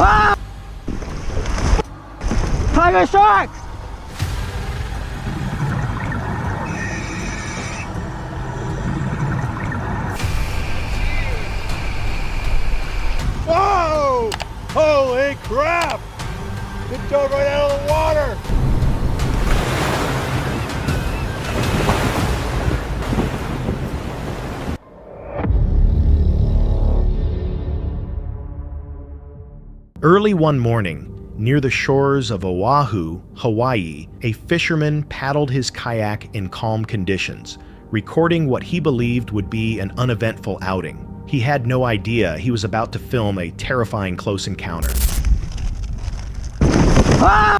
Ah! Tiger shark! Whoa! Holy crap! It dove right out of the water! Early one morning, near the shores of Oahu, Hawaii, a fisherman paddled his kayak in calm conditions, recording what he believed would be an uneventful outing. He had no idea he was about to film a terrifying close encounter. Ah!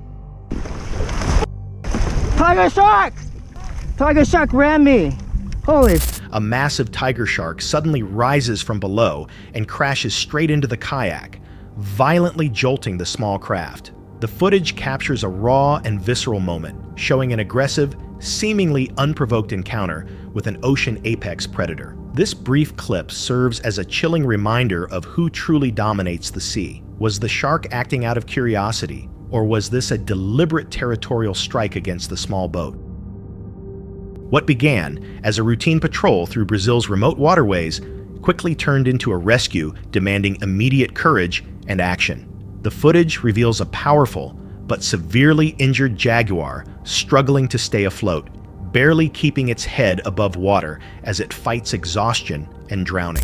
Tiger shark! Tiger shark ran me. Holy. A massive tiger shark suddenly rises from below and crashes straight into the kayak, violently jolting the small craft. The footage captures a raw and visceral moment, showing an aggressive, seemingly unprovoked encounter with an ocean apex predator. This brief clip serves as a chilling reminder of who truly dominates the sea. Was the shark acting out of curiosity, or was this a deliberate territorial strike against the small boat? What began as a routine patrol through Brazil's remote waterways quickly turned into a rescue demanding immediate courage and action. The footage reveals a powerful but severely injured jaguar struggling to stay afloat, barely keeping its head above water as it fights exhaustion and drowning.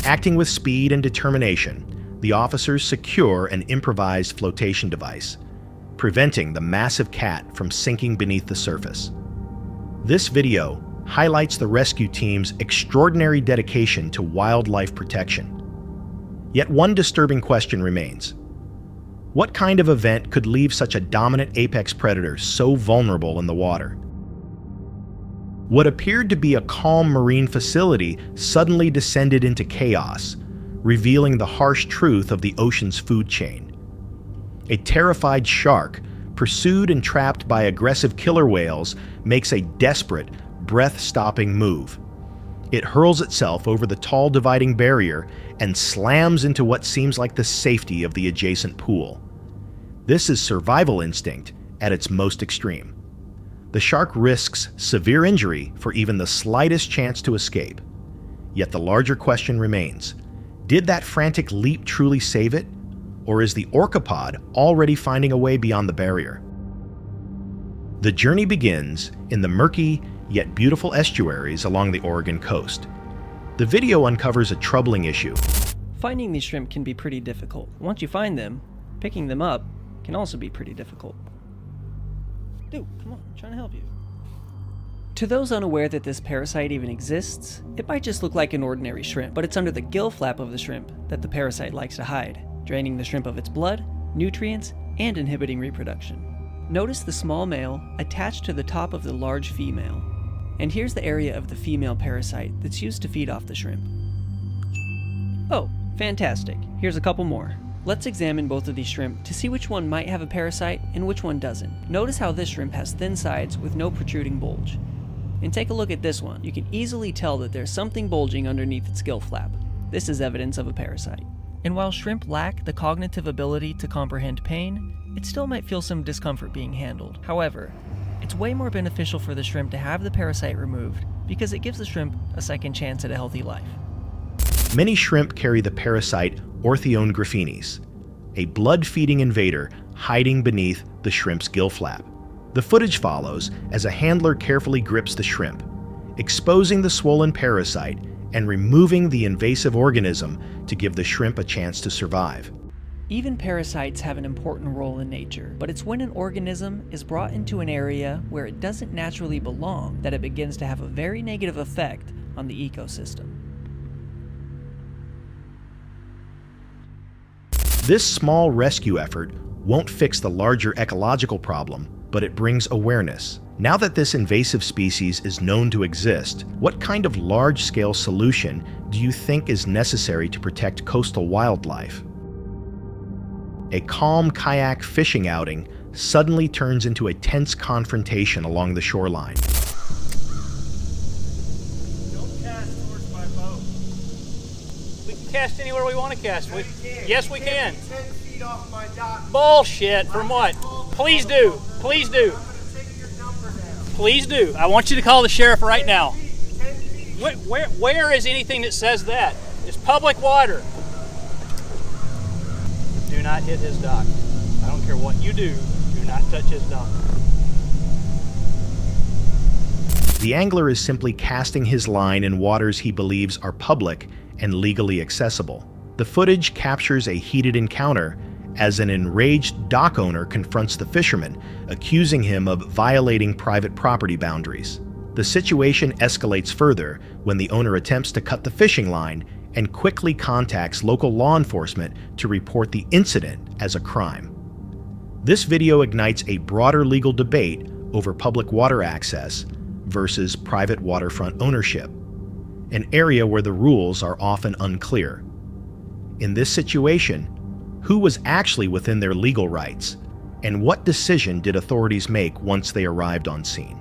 Acting with speed and determination, the officers secure an improvised flotation device, preventing the massive cat from sinking beneath the surface. This video highlights the rescue team's extraordinary dedication to wildlife protection. Yet one disturbing question remains. What kind of event could leave such a dominant apex predator so vulnerable in the water? What appeared to be a calm marine facility suddenly descended into chaos, revealing the harsh truth of the ocean's food chain. A terrified shark, pursued and trapped by aggressive killer whales, makes a desperate, breath-stopping move. It hurls itself over the tall dividing barrier and slams into what seems like the safety of the adjacent pool. This is survival instinct at its most extreme. The shark risks severe injury for even the slightest chance to escape. Yet the larger question remains, did that frantic leap truly save it? Or is the orcapod already finding a way beyond the barrier? The journey begins in the murky yet beautiful estuaries along the Oregon coast. The video uncovers a troubling issue. Finding these shrimp can be pretty difficult. Once you find them, picking them up can also be pretty difficult. Dude, come on, I'm trying to help you. To those unaware that this parasite even exists, it might just look like an ordinary shrimp, but it's under the gill flap of the shrimp that the parasite likes to hide, draining the shrimp of its blood, nutrients, and inhibiting reproduction. Notice the small male attached to the top of the large female. And here's the area of the female parasite that's used to feed off the shrimp. Oh, fantastic. Here's a couple more. Let's examine both of these shrimp to see which one might have a parasite and which one doesn't. Notice how this shrimp has thin sides with no protruding bulge. And take a look at this one. You can easily tell that there's something bulging underneath its gill flap. This is evidence of a parasite. And while shrimp lack the cognitive ability to comprehend pain, it still might feel some discomfort being handled. However, it's way more beneficial for the shrimp to have the parasite removed because it gives the shrimp a second chance at a healthy life. Many shrimp carry the parasite Orthione graphinis, a blood-feeding invader hiding beneath the shrimp's gill flap. The footage follows as a handler carefully grips the shrimp, exposing the swollen parasite and removing the invasive organism to give the shrimp a chance to survive. Even parasites have an important role in nature, but it's when an organism is brought into an area where it doesn't naturally belong that it begins to have a very negative effect on the ecosystem. This small rescue effort won't fix the larger ecological problem, but it brings awareness. Now that this invasive species is known to exist, what kind of large-scale solution do you think is necessary to protect coastal wildlife? A calm kayak fishing outing suddenly turns into a tense confrontation along the shoreline. Don't cast towards my boat. We can cast anywhere we want to cast. Yes, we can. 10 feet off my dock. Bullshit. From what? Please do. Please do. I'm gonna take your number down. Please do. I want you to call the sheriff right now. 10 feet. Where is anything that says that? It's public water. Do not hit his dock. I don't care what you do. Do not touch his dock. The angler is simply casting his line in waters he believes are public and legally accessible. The footage captures a heated encounter as an enraged dock owner confronts the fisherman, accusing him of violating private property boundaries. The situation escalates further when the owner attempts to cut the fishing line and quickly contacts local law enforcement to report the incident as a crime. This video ignites a broader legal debate over public water access versus private waterfront ownership, an area where the rules are often unclear. In this situation, who was actually within their legal rights, and what decision did authorities make once they arrived on scene?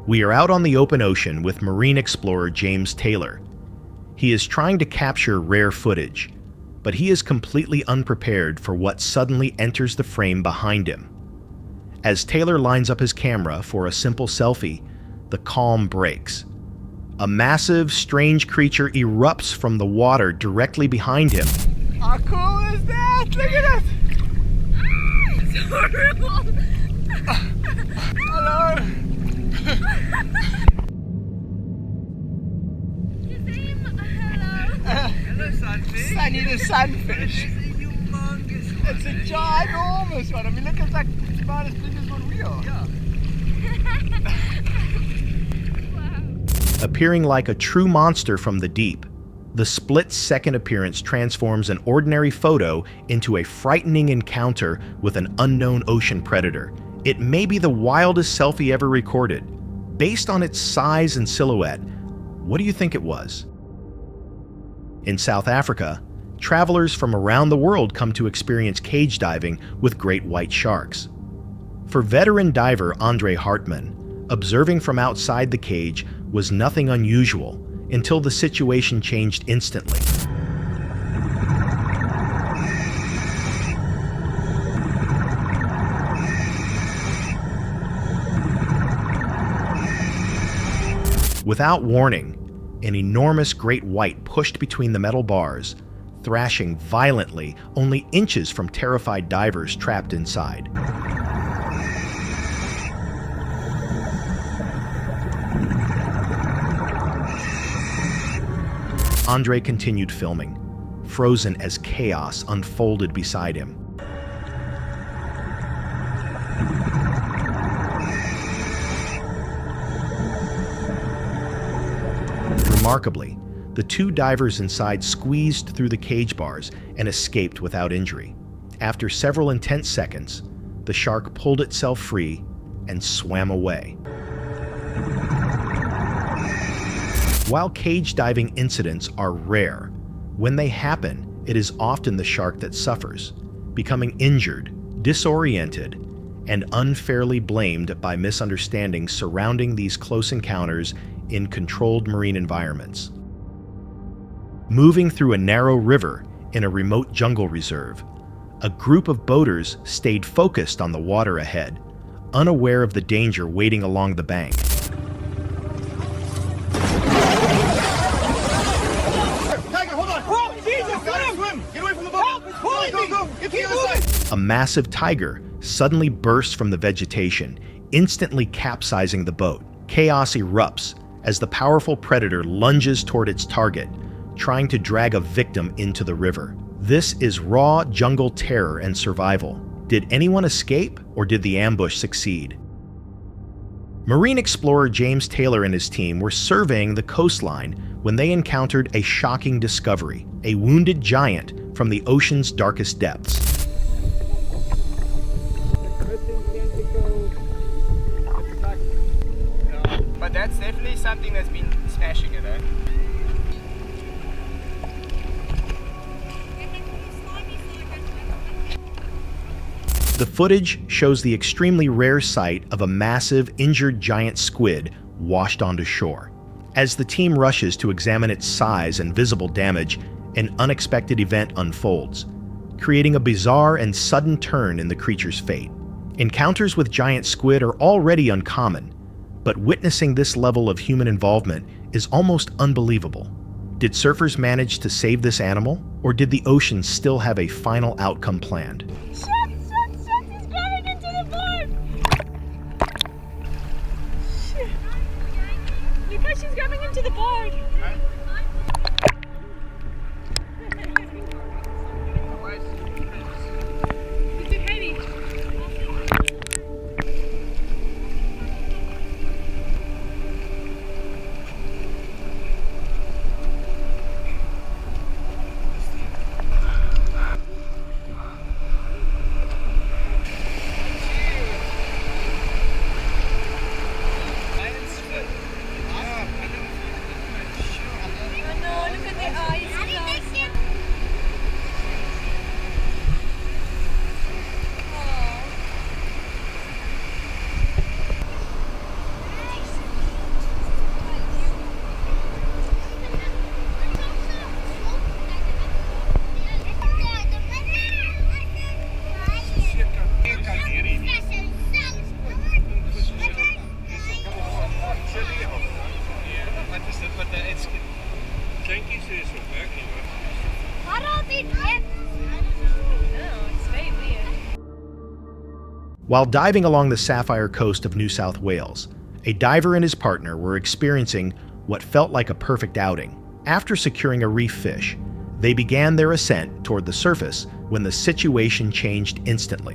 We are out on the open ocean with marine explorer James Taylor. He is trying to capture rare footage, but he is completely unprepared for what suddenly enters the frame behind him. As Taylor lines up his camera for a simple selfie, the calm breaks. A massive, strange creature erupts from the water directly behind him. How cool is that? Look at it! It's horrible. Hello! You say hello. Hello, sunfish. I need a sunfish. It's a humongous one. It's a ginormous one. I mean, look, it's like it's about as big as what we are. Yeah. Appearing like a true monster from the deep, the split-second appearance transforms an ordinary photo into a frightening encounter with an unknown ocean predator. It may be the wildest selfie ever recorded. Based on its size and silhouette, what do you think it was? In South Africa, travelers from around the world come to experience cage diving with great white sharks. For veteran diver Andre Hartman, observing from outside the cage was nothing unusual until the situation changed instantly. Without warning, an enormous great white pushed between the metal bars, thrashing violently only inches from terrified divers trapped inside. Andre continued filming, frozen as chaos unfolded beside him. Remarkably, the two divers inside squeezed through the cage bars and escaped without injury. After several intense seconds, the shark pulled itself free and swam away. While cage diving incidents are rare, when they happen, it is often the shark that suffers, becoming injured, disoriented, and unfairly blamed by misunderstandings surrounding these close encounters in controlled marine environments. Moving through a narrow river in a remote jungle reserve, a group of boaters stayed focused on the water ahead, unaware of the danger waiting along the bank. A massive tiger suddenly bursts from the vegetation, instantly capsizing the boat. Chaos erupts as the powerful predator lunges toward its target, trying to drag a victim into the river. This is raw jungle terror and survival. Did anyone escape, or did the ambush succeed? Marine explorer James Taylor and his team were surveying the coastline when they encountered a shocking discovery. A wounded giant from the ocean's darkest depths. But that's definitely something that's been smashing it, eh? The footage shows the extremely rare sight of a massive, injured giant squid washed onto shore. As the team rushes to examine its size and visible damage, an unexpected event unfolds, creating a bizarre and sudden turn in the creature's fate. Encounters with giant squid are already uncommon, but witnessing this level of human involvement is almost unbelievable. Did surfers manage to save this animal, or did the ocean still have a final outcome planned? Shit, he's going into the boat! Shit. Look how she's going into the boat! Is it heavy? While diving along the Sapphire Coast of New South Wales, a diver and his partner were experiencing what felt like a perfect outing. After securing a reef fish, they began their ascent toward the surface when the situation changed instantly.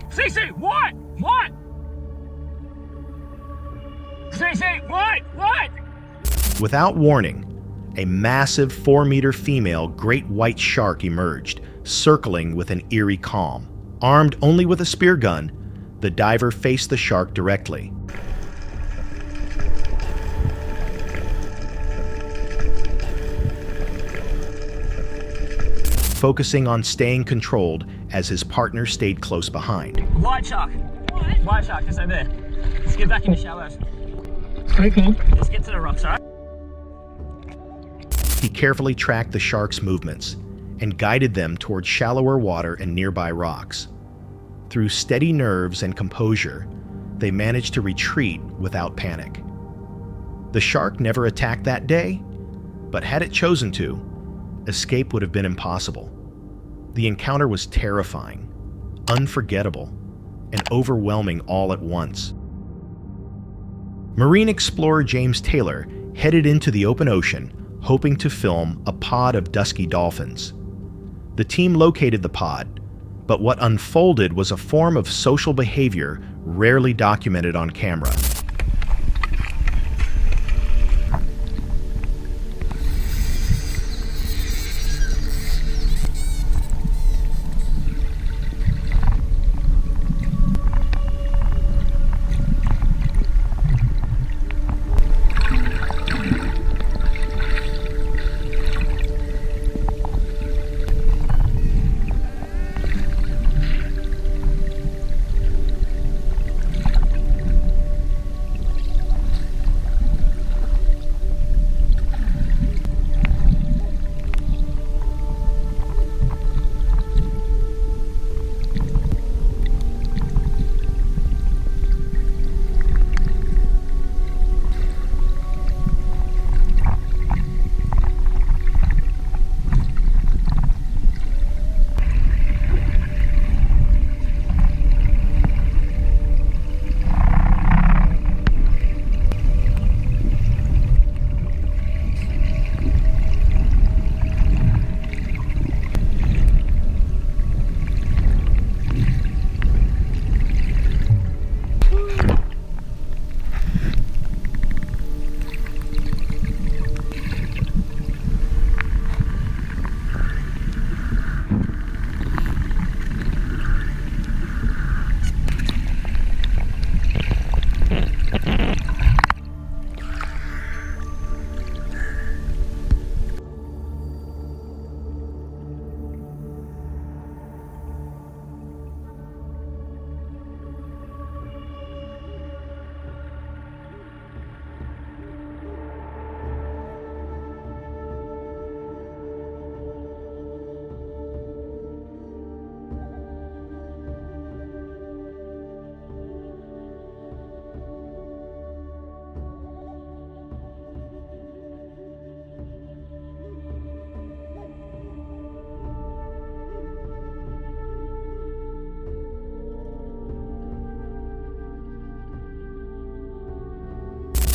CC, what? CC, what? Without warning, a massive 4-meter female great white shark emerged, circling with an eerie calm. Armed only with a spear gun, the diver faced the shark directly. Focusing on staying controlled as his partner stayed close behind. White shark. White shark, just over there. Let's get back in the shallows. Okay. Let's get to the rocks, alright? He carefully tracked the shark's movements and guided them toward shallower water and nearby rocks. Through steady nerves and composure, they managed to retreat without panic. The shark never attacked that day, but had it chosen to, escape would have been impossible. The encounter was terrifying, unforgettable, and overwhelming all at once. Marine explorer James Taylor headed into the open ocean, hoping to film a pod of dusky dolphins. The team located the pod, but what unfolded was a form of social behavior rarely documented on camera.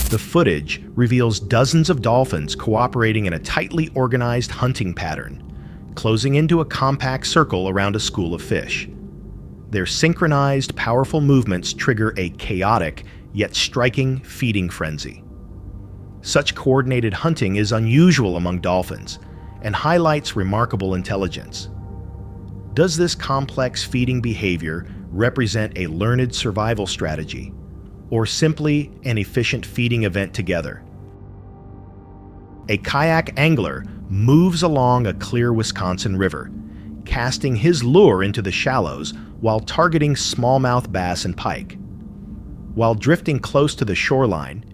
The footage reveals dozens of dolphins cooperating in a tightly organized hunting pattern, closing into a compact circle around a school of fish. Their synchronized, powerful movements trigger a chaotic, yet striking feeding frenzy. Such coordinated hunting is unusual among dolphins and highlights remarkable intelligence. Does this complex feeding behavior represent a learned survival strategy, or simply an efficient feeding event together? A kayak angler moves along a clear Wisconsin river, casting his lure into the shallows while targeting smallmouth bass and pike. While drifting close to the shoreline,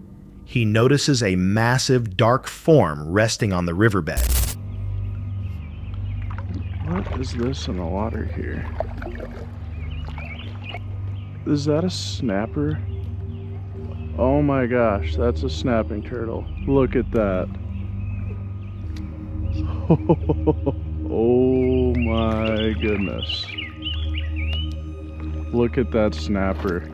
he notices a massive dark form resting on the riverbed. What is this in the water here? Is that a snapper? Oh my gosh, that's a snapping turtle. Look at that. Oh my goodness. Look at that snapper.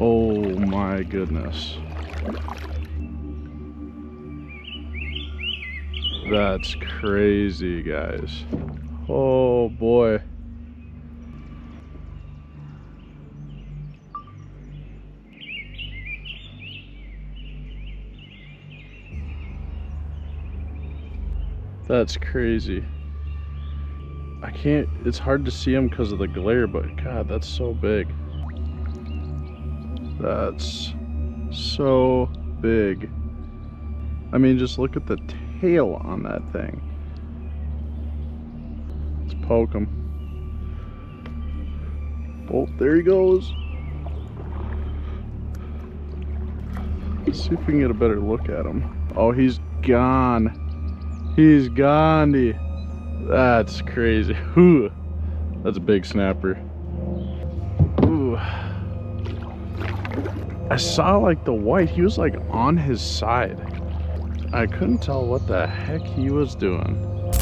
Oh my goodness. That's crazy, guys. Oh boy. That's crazy. I can't, it's hard to see him because of the glare, but God, that's so big. That's so big. I mean, just look at the tail on that thing. Let's poke him. Oh, there he goes. Let's see if we can get a better look at him. Oh, he's gone. He's gone. That's crazy. Ooh, that's a big snapper. Ooh. I saw like the white, he was like on his side. I couldn't tell what the heck he was doing.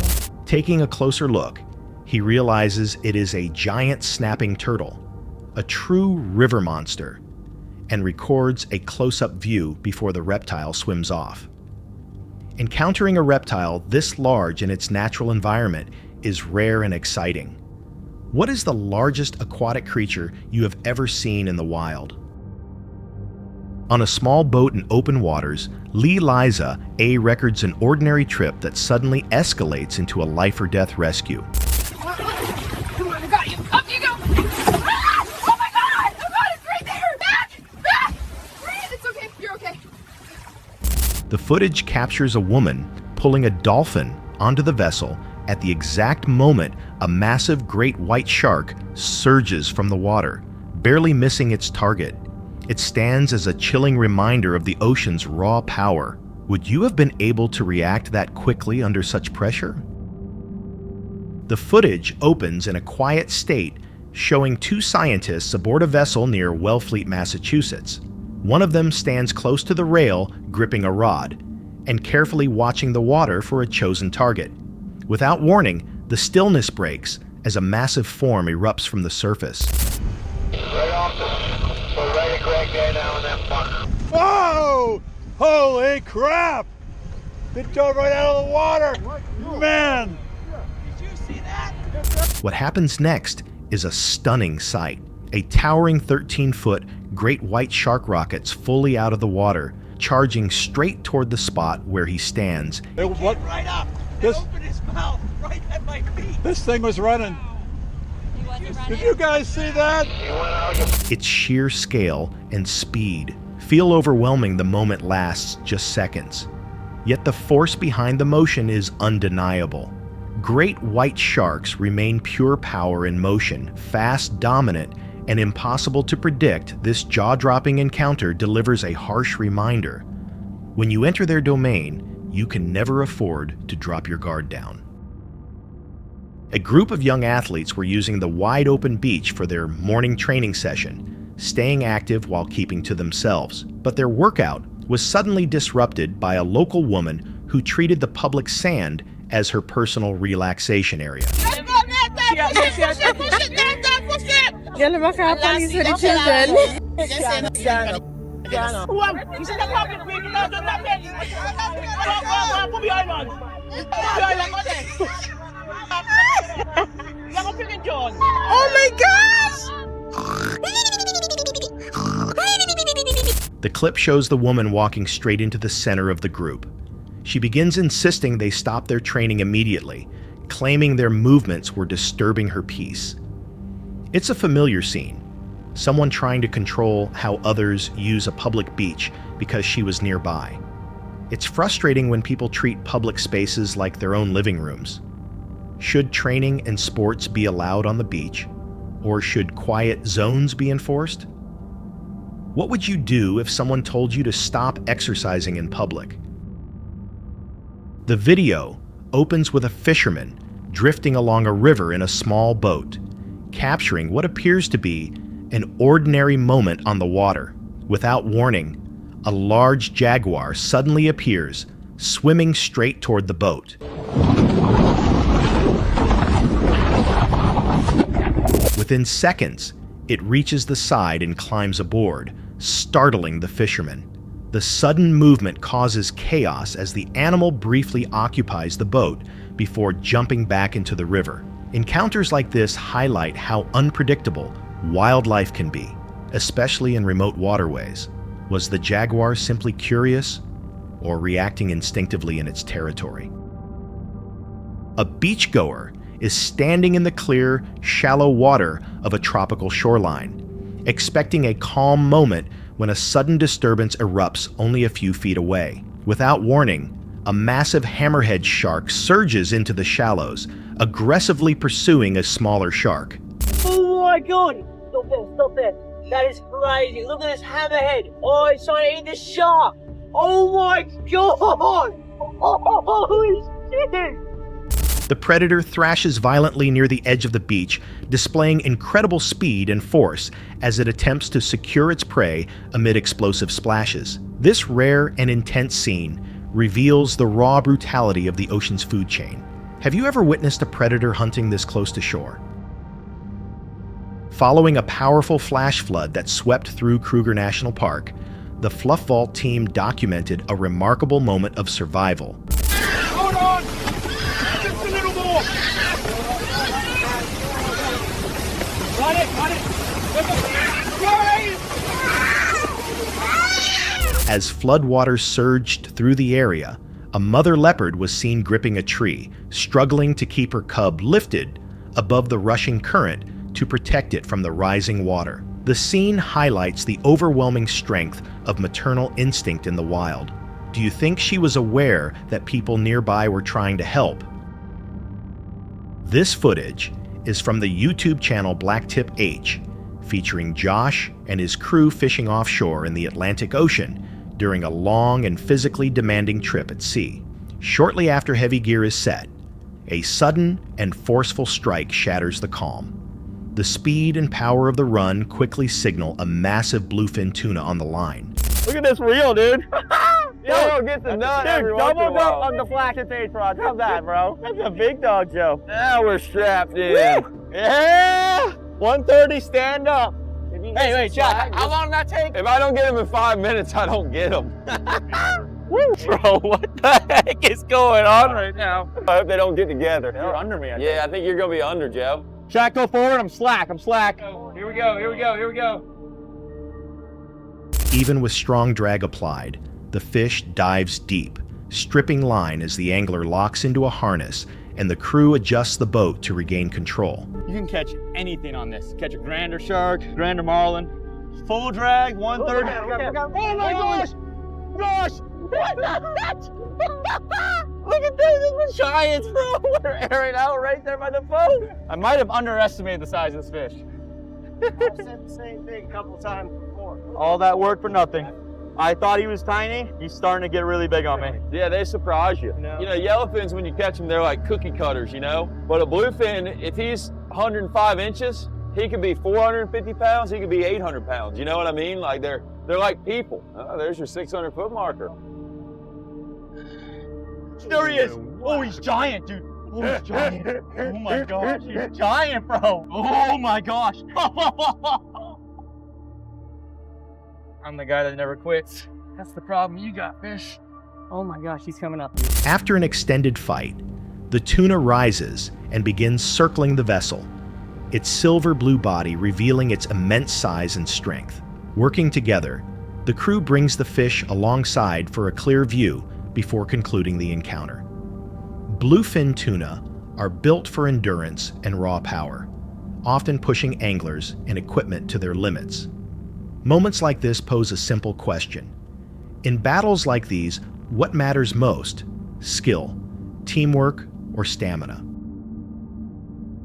Taking a closer look, he realizes it is a giant snapping turtle, a true river monster, and records a close-up view before the reptile swims off. Encountering a reptile this large in its natural environment is rare and exciting. What is the largest aquatic creature you have ever seen in the wild? On a small boat in open waters, Lee Liza A records an ordinary trip that suddenly escalates into a life-or-death rescue. Come on, I got you. Up you go. Ah! Oh my God! Oh God, it's right there. Back! Breathe. It's okay. You're okay. The footage captures a woman pulling a dolphin onto the vessel at the exact moment a massive great white shark surges from the water, barely missing its target. It stands as a chilling reminder of the ocean's raw power. Would you have been able to react that quickly under such pressure? The footage opens in a quiet state, showing two scientists aboard a vessel near Wellfleet, Massachusetts. One of them stands close to the rail, gripping a rod, and carefully watching the water for a chosen target. Without warning, the stillness breaks as a massive form erupts from the surface. Right off the, we're ready to crack that down on that fucker. Whoa! Holy crap! It dove right out of the water! Man! Did you see that? What happens next is a stunning sight. A towering 13-foot great white shark rockets fully out of the water, charging straight toward the spot where he stands. It what? Right up. This- It opened his mouth right at my feet. This thing was running. Did you guys see that? He went out. Its sheer scale and speed feel overwhelming the moment lasts just seconds. Yet the force behind the motion is undeniable. Great white sharks remain pure power in motion, fast, dominant, and impossible to predict. This jaw-dropping encounter delivers a harsh reminder. When you enter their domain, you can never afford to drop your guard down. A group of young athletes were using the wide-open beach for their morning training session, staying active while keeping to themselves. But their workout was suddenly disrupted by a local woman who treated the public sand as her personal relaxation area. Push it. Get the back up, please, for the children. The clip shows the woman walking straight into the center of the group. She begins insisting they stop their training immediately, claiming their movements were disturbing her peace. It's a familiar scene, someone trying to control how others use a public beach because she was nearby. It's frustrating when people treat public spaces like their own living rooms. Should training and sports be allowed on the beach? Or should quiet zones be enforced? What would you do if someone told you to stop exercising in public? The video opens with a fisherman drifting along a river in a small boat, capturing what appears to be an ordinary moment on the water. Without warning, a large jaguar suddenly appears, swimming straight toward the boat. Within seconds, it reaches the side and climbs aboard, startling the fisherman. The sudden movement causes chaos as the animal briefly occupies the boat before jumping back into the river. Encounters like this highlight how unpredictable wildlife can be, especially in remote waterways. Was the jaguar simply curious or reacting instinctively in its territory? A beachgoer is standing in the clear, shallow water of a tropical shoreline, expecting a calm moment when a sudden disturbance erupts only a few feet away. Without warning, a massive hammerhead shark surges into the shallows, aggressively pursuing a smaller shark. Oh my god! Stop there, stop there. That is crazy. Look at this hammerhead. Oh, it's trying to eat the shark. Oh my god! Holy shit! The predator thrashes violently near the edge of the beach, displaying incredible speed and force as it attempts to secure its prey amid explosive splashes. This rare and intense scene reveals the raw brutality of the ocean's food chain. Have you ever witnessed a predator hunting this close to shore? Following a powerful flash flood that swept through Kruger National Park, the Fluff Vault team documented a remarkable moment of survival. Hold on! Just a little more! Got it! As floodwaters surged through the area, a mother leopard was seen gripping a tree, struggling to keep her cub lifted above the rushing current to protect it from the rising water. The scene highlights the overwhelming strength of maternal instinct in the wild. Do you think she was aware that people nearby were trying to help? This footage is from the YouTube channel Blacktip H, featuring Josh and his crew fishing offshore in the Atlantic Ocean during a long and physically demanding trip at sea. Shortly after heavy gear is set, a sudden and forceful strike shatters the calm. The speed and power of the run quickly signal a massive bluefin tuna on the line. Look at this reel, dude. Yo, get the nut every once in a Double while. up on the flaccid face rod. How's that, bro? That's a big dog, Joe. Now we're strapped in. Woo! Yeah! 130, stand up. Hey, wait, Chad, how long did that take? If I don't get him in 5 minutes, I don't get him. Woo! Bro, what the heck is going on right now? I hope they don't get together. They're under me, I think. Yeah, I think you're going to be under, Joe. Chad, go forward. I'm slack. Here we go. Even with strong drag applied, the fish dives deep, stripping line as the angler locks into a harness and the crew adjusts the boat to regain control. You can catch anything on this. Catch a grander shark, grander marlin. Full drag, 130. Oh my gosh! Gosh! What the heck? Look at this, this is giants, bro. We're airing out right there by the boat. I might have underestimated the size of this fish. I've said the same thing a couple times before. All that work for nothing. I thought he was tiny. He's starting to get really big on me. Yeah, they surprise you. No. You know, yellowfins, when you catch them, they're like cookie cutters, you know? But a bluefin, if he's 105 inches, he could be 450 pounds, he could be 800 pounds. You know what I mean? Like, they're like people. Oh, there's your 600-foot marker. There he is. Oh, he's giant, dude. Oh, he's giant. Oh my gosh, he's giant, bro. Oh my gosh. I'm the guy that never quits. That's the problem you got, fish. Oh my gosh, he's coming up. After an extended fight, the tuna rises and begins circling the vessel, its silver blue body revealing its immense size and strength. Working together, the crew brings the fish alongside for a clear view before concluding the encounter. Bluefin tuna are built for endurance and raw power, often pushing anglers and equipment to their limits. Moments like this pose a simple question. In battles like these, what matters most? Skill, teamwork, or stamina?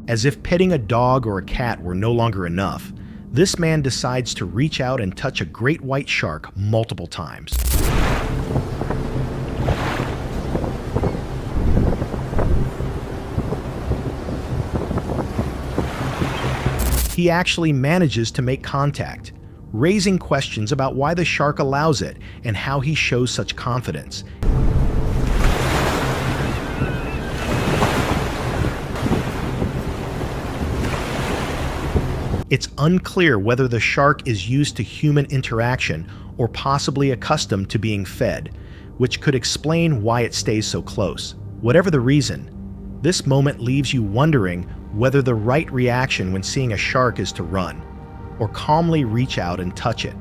As if petting a dog or a cat were no longer enough, this man decides to reach out and touch a great white shark multiple times. He actually manages to make contact, raising questions about why the shark allows it and how he shows such confidence. It's unclear whether the shark is used to human interaction or possibly accustomed to being fed, which could explain why it stays so close. Whatever the reason, this moment leaves you wondering whether the right reaction when seeing a shark is to run, or calmly reach out and touch it.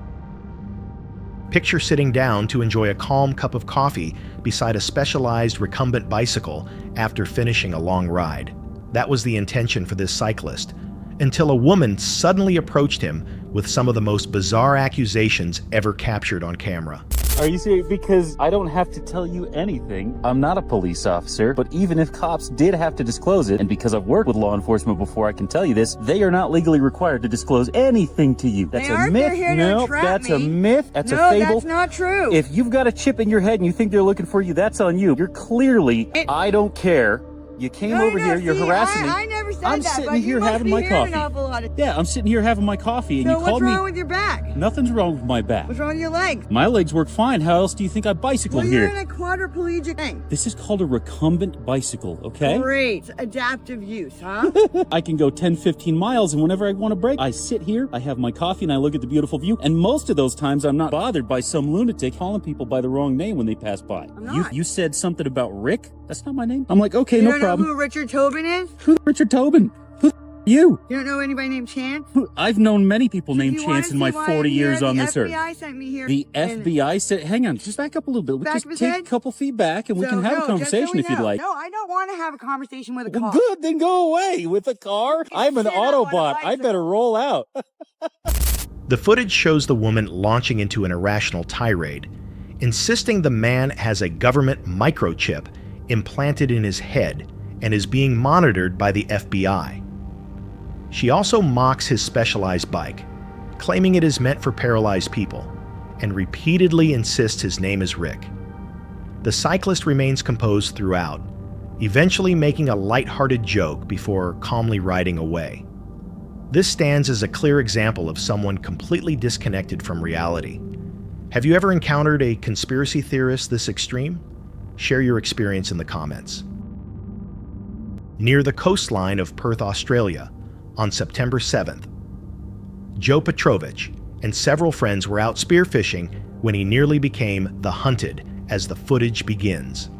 Picture sitting down to enjoy a calm cup of coffee beside a specialized recumbent bicycle after finishing a long ride. That was the intention for this cyclist, until a woman suddenly approached him with some of the most bizarre accusations ever captured on camera. Are you serious? Because I don't have to tell you anything. I'm not a police officer, but even if cops did have to disclose it, and because I've worked with law enforcement before, I can tell you this, they are not legally required to disclose anything to you. That's a myth. No, that's a myth. That's a fable. That's not true. If you've got a chip in your head and you think they're looking for you, that's on you. You're clearly, I don't care. You came over here, you're harassing me. I never said I'm that, sitting but here you must having be my hearing coffee. an awful lot of... Yeah, I'm sitting here having my coffee, and So you called me. what's wrong with your back? Nothing's wrong with my back. What's wrong with your legs? My legs work fine. How else do you think I bicycle Well, here? you're in a quadriplegic thing. This is called a recumbent bicycle, okay? Great. Adaptive use, huh? I can go 10, 15 miles, and whenever I want to break, I sit here, I have my coffee, and I look at the beautiful view. And most of those times, I'm not bothered by some lunatic calling people by the wrong name when they pass by. I'm not. You said something about Rick? That's not my name. I'm like, okay, You no don't problem. know who Richard Tobin is? Who's Richard Tobin? Who you? You don't know anybody named Chance? I've known many people named You wanna Chance in my see why 40 I'm here? years on this earth. The FBI sent me here. The and- FBI said, hang on, just back up a little bit. We'll Back just of his take head? a couple feet back and we So, can have no, a just so conversation we if you'd know. like. No, I don't want to have a conversation with a Well, cop. good, then go away with a car. I'm an sit up on a Autobot. I better roll out. The footage shows the woman launching into an irrational tirade, insisting the man has a government microchip implanted in his head and is being monitored by the FBI. She also mocks his specialized bike, claiming it is meant for paralyzed people, and repeatedly insists his name is Rick. The cyclist remains composed throughout, eventually making a light-hearted joke before calmly riding away. This stands as a clear example of someone completely disconnected from reality. Have you ever encountered a conspiracy theorist this extreme? Share your experience in the comments. Near the coastline of Perth, Australia, on September 7th, Joe Petrovich and several friends were out spearfishing when he nearly became the hunted as the footage begins.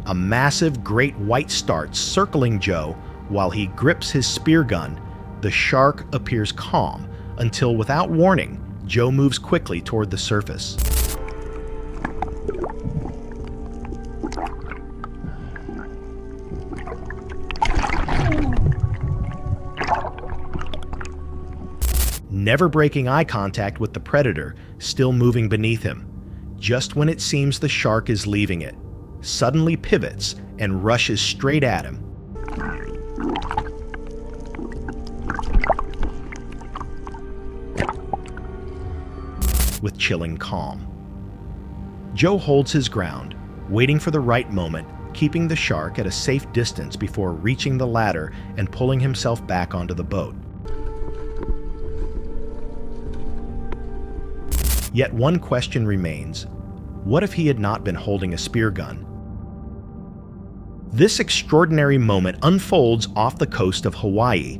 A massive great white starts circling Joe while he grips his spear gun. The shark appears calm until, without warning, Joe moves quickly toward the surface. Never breaking eye contact with the predator, still moving beneath him. Just when it seems the shark is leaving it, suddenly pivots and rushes straight at him. With chilling calm. Joe holds his ground, waiting for the right moment, keeping the shark at a safe distance before reaching the ladder and pulling himself back onto the boat. Yet one question remains. What if he had not been holding a spear gun? This extraordinary moment unfolds off the coast of Hawaii.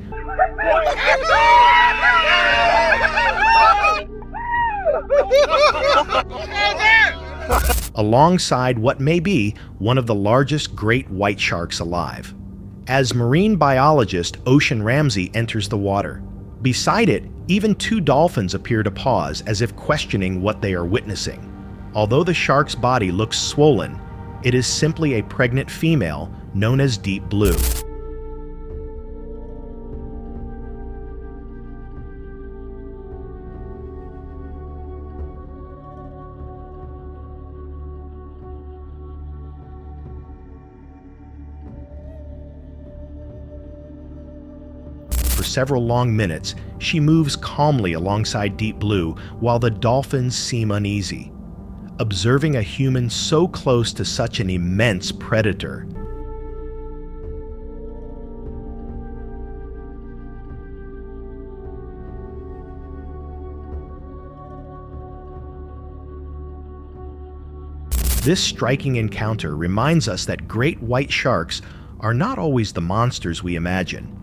alongside what may be one of the largest great white sharks alive. As marine biologist Ocean Ramsey enters the water, beside it, even 2 dolphins appear to pause as if questioning what they are witnessing. Although the shark's body looks swollen, it is simply a pregnant female known as Deep Blue. For several long minutes, she moves calmly alongside Deep Blue while the dolphins seem uneasy. Observing a human so close to such an immense predator, this striking encounter reminds us that great white sharks are not always the monsters we imagine.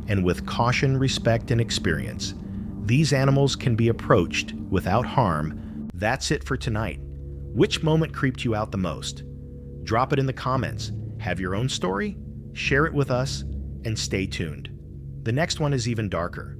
And with caution, respect, and experience, these animals can be approached without harm. That's it for tonight. Which moment creeped you out the most? Drop it in the comments. Have your own story? Share it with us, and stay tuned. The next one is even darker.